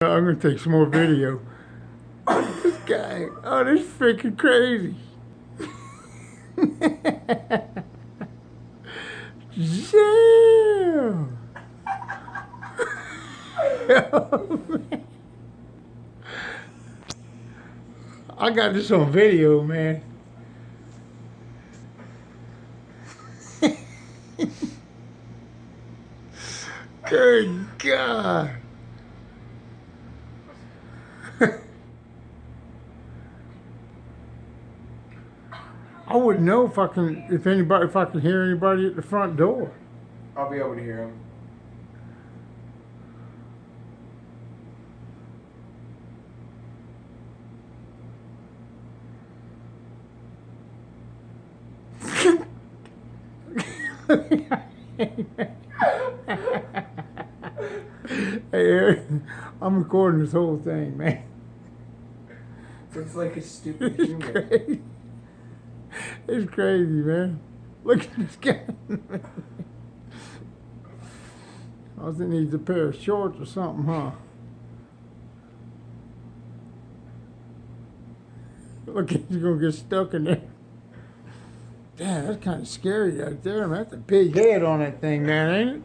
I'm gonna take some more video. This guy, oh, this is freaking crazy. Damn. Oh, man. I got this on video, man. Good God. I wouldn't know if I can hear anybody at the front door. I'll be able to hear him. Hey, Eric, I'm recording this whole thing, man. It's like a stupid It's humor. crazy. It's crazy, man. Look at this guy. I was thinking he needs a pair of shorts or something, huh? Look, he's gonna get stuck in there. Damn, that's kind of scary out there, man. That's a big head on that thing, man, ain't it?